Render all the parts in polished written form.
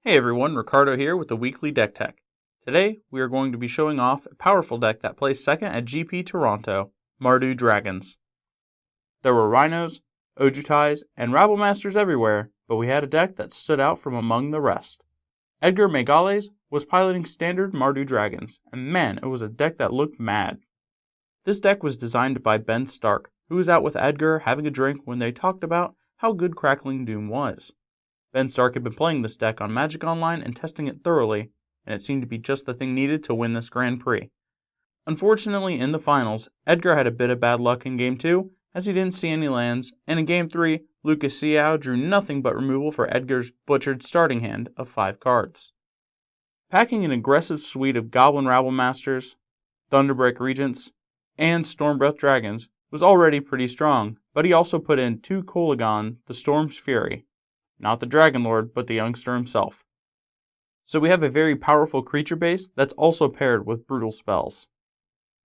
Hey everyone, Ricardo here with the weekly deck tech. Today we are going to be showing off a powerful deck that placed second at GP Toronto, Mardu Dragons. There were Rhinos, Ojutais, and Rabblemasters everywhere, but we had a deck that stood out from among the rest. Edgar Magalhaes was piloting standard Mardu Dragons, and man, it was a deck that looked mad. This deck was designed by Ben Stark, who was out with Edgar having a drink when they talked about how good Crackling Doom was. Ben Stark had been playing this deck on Magic Online and testing it thoroughly, and it seemed to be just the thing needed to win this Grand Prix. Unfortunately, in the finals, Edgar had a bit of bad luck in Game 2, as he didn't see any lands, and in Game 3, Lucas Siao drew nothing but removal for Edgar's butchered starting hand of 5 cards. Packing an aggressive suite of Goblin Rabblemasters, Thunderbreak Regents, and Stormbreath Dragons was already pretty strong, but he also put in 2 Kolaghan, the Storm's Fury. Not the Dragonlord, but the youngster himself. So we have a very powerful creature base that's also paired with brutal spells.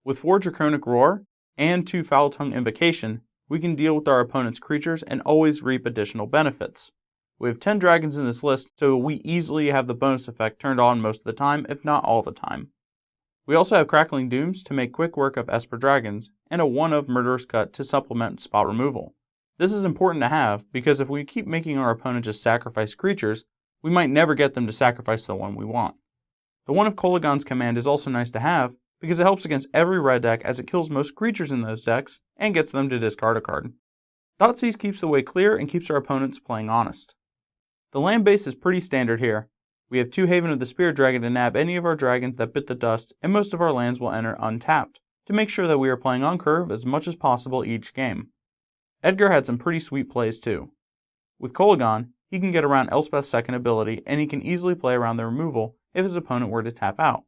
With 4 Draconic Roar and 2 Foul-Tongue Invocation, we can deal with our opponent's creatures and always reap additional benefits. We have 10 dragons in this list, so we easily have the bonus effect turned on most of the time, if not all the time. We also have Crackling Dooms to make quick work of Esper Dragons, and a 1 of Murderous Cut to supplement spot removal. This is important to have, because if we keep making our opponent just sacrifice creatures, we might never get them to sacrifice the one we want. The 1 of Kolaghan's command is also nice to have, because it helps against every red deck as it kills most creatures in those decks, and gets them to discard a card. Thoughtseize keeps the way clear and keeps our opponents playing honest. The land base is pretty standard here. We have 2 Haven of the Spirit Dragon to nab any of our dragons that bit the dust, and most of our lands will enter untapped, to make sure that we are playing on curve as much as possible each game. Edgar had some pretty sweet plays too. With Kolaghan, he can get around Elspeth's second ability, and he can easily play around the removal if his opponent were to tap out.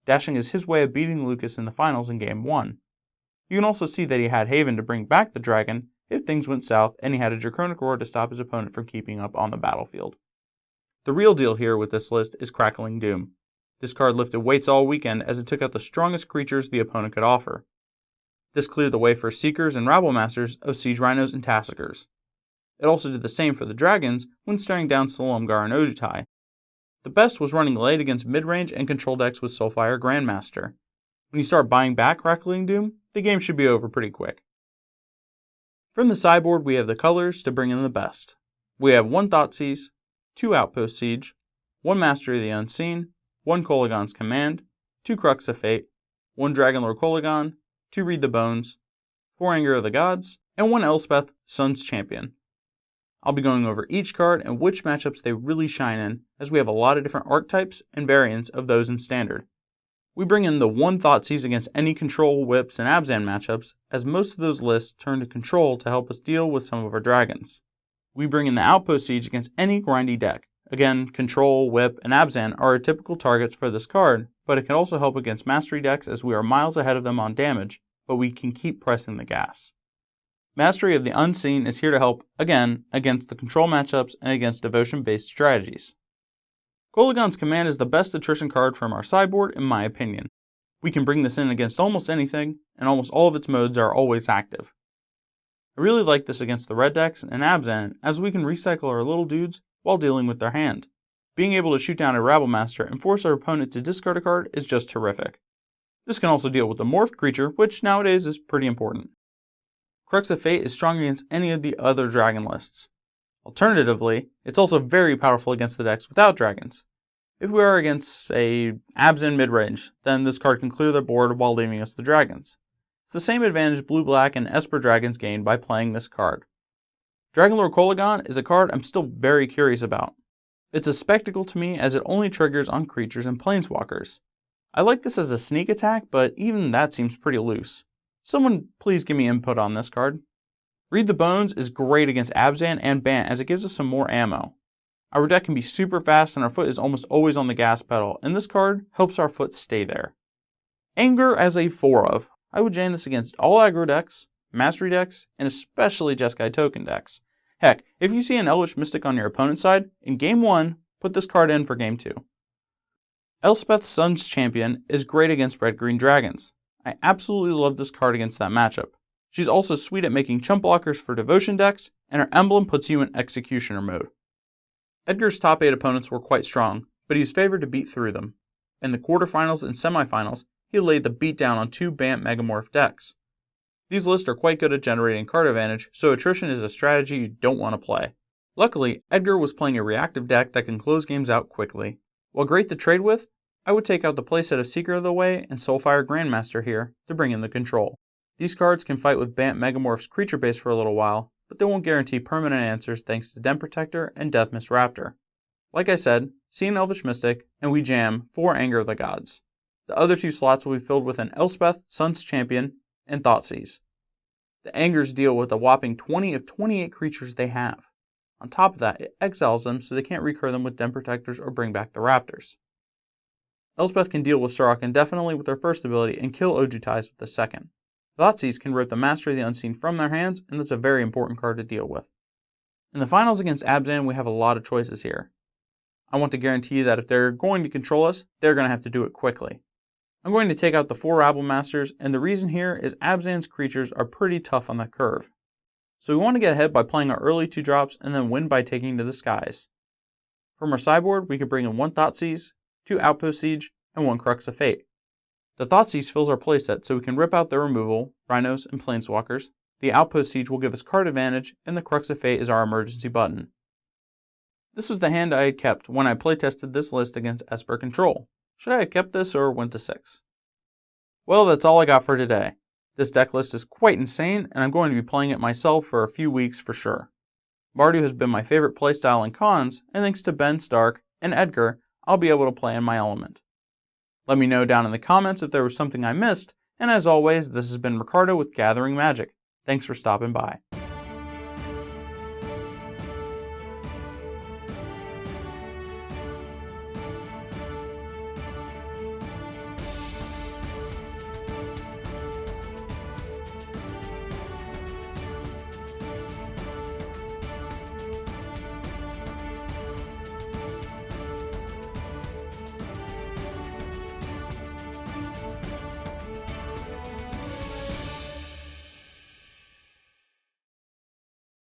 Dashing is his way of beating Lucas in the finals in Game 1. You can also see that he had Haven to bring back the dragon if things went south, and he had a Draconic Roar to stop his opponent from keeping up on the battlefield. The real deal here with this list is Crackling Doom. This card lifted weights all weekend as it took out the strongest creatures the opponent could offer. This cleared the way for Seekers and Rabblemasters of Siege Rhinos and Tassikers. It also did the same for the Dragons when staring down Silumgar and Ojutai. The best was running late against mid-range and control decks with Soulfire Grandmaster. When you start buying back Crackling Doom, the game should be over pretty quick. From the sideboard, we have the colors to bring in the best. We have 1 Thoughtseize, 2 Outpost Siege, 1 Mastery of the Unseen, 1 Kolaghan's Command, 2 Crux of Fate, 1 Dragonlord Kolaghan, 2 Read the Bones, 4 Anger of the Gods, and 1 Elspeth, Sun's Champion. I'll be going over each card and which matchups they really shine in, as we have a lot of different archetypes and variants of those in Standard. We bring in the 1 Thoughtseize against any Control, Whips, and Abzan matchups, as most of those lists turn to Control to help us deal with some of our dragons. We bring in the Outpost Siege against any grindy deck. Again, Control, Whip, and Abzan are our typical targets for this card, but it can also help against Mastery decks as we are miles ahead of them on damage, but we can keep pressing the gas. Mastery of the Unseen is here to help, again, against the control matchups and against devotion-based strategies. Kolaghan's Command is the best attrition card from our sideboard, in my opinion. We can bring this in against almost anything, and almost all of its modes are always active. I really like this against the red decks and Abzan, as we can recycle our little dudes while dealing with their hand. Being able to shoot down a Rabblemaster and force our opponent to discard a card is just terrific. This can also deal with the morphed creature, which nowadays is pretty important. Crux of Fate is strong against any of the other dragon lists. Alternatively, it's also very powerful against the decks without dragons. If we are against, say, Abzan midrange, then this card can clear the board while leaving us the dragons. It's the same advantage Blue-Black and Esper Dragons gain by playing this card. Dragonlord Kolaghan is a card I'm still very curious about. It's a spectacle to me as it only triggers on creatures and planeswalkers. I like this as a sneak attack, but even that seems pretty loose. Someone please give me input on this card. Read the Bones is great against Abzan and Bant as it gives us some more ammo. Our deck can be super fast and our foot is almost always on the gas pedal, and this card helps our foot stay there. Anger as a 4 of. I would jam this against all aggro decks, Mastery decks, and especially Jeskai token decks. Heck, if you see an Elvish Mystic on your opponent's side, in Game 1, put this card in for Game 2. Elspeth, Sun's Champion is great against red-green dragons. I absolutely love this card against that matchup. She's also sweet at making chump blockers for devotion decks, and her emblem puts you in executioner mode. Edgar's top 8 opponents were quite strong, but he was favored to beat through them. In the quarterfinals and semifinals, he laid the beatdown on 2 Bant Megamorph decks. These lists are quite good at generating card advantage, so attrition is a strategy you don't want to play. Luckily, Edgar was playing a reactive deck that can close games out quickly. While great to trade with, I would take out the playset of Seeker of the Way and Soulfire Grandmaster here to bring in the control. These cards can fight with Bant Megamorph's creature base for a little while, but they won't guarantee permanent answers thanks to Den Protector and Deathmist Raptor. Like I said, see an Elvish Mystic, and we jam 4 Anger of the Gods. The other 2 slots will be filled with an Elspeth, Sun's Champion, and Thoughtseize. The Angers deal with a whopping 20 of 28 creatures they have. On top of that, it exiles them so they can't recur them with Den Protectors or bring back the Raptors. Elspeth can deal with Sorok indefinitely with their first ability and kill Ojutai's with the second. Thoughtseize can rip the Mastery of the Unseen from their hands, and that's a very important card to deal with. In the finals against Abzan, we have a lot of choices here. I want to guarantee that if they're going to control us, they're going to have to do it quickly. I'm going to take out the 4 Rabblemasters, and the reason here is Abzan's creatures are pretty tough on the curve. So we want to get ahead by playing our early 2 drops and then win by taking to the skies. From our sideboard, we can bring in 1 Thoughtseize, 2 Outpost Siege, and 1 Crux of Fate. The Thoughtseize fills our playset so we can rip out their removal, Rhinos, and Planeswalkers. The Outpost Siege will give us card advantage, and the Crux of Fate is our emergency button. This was the hand I had kept when I playtested this list against Esper Control. Should I have kept this or went to 6? Well, that's all I got for today. This deck list is quite insane, and I'm going to be playing it myself for a few weeks for sure. Mardu has been my favorite playstyle in cons, and thanks to Ben, Stark, and Edgar, I'll be able to play in my element. Let me know down in the comments if there was something I missed, and as always, this has been Ricardo with Gathering Magic. Thanks for stopping by.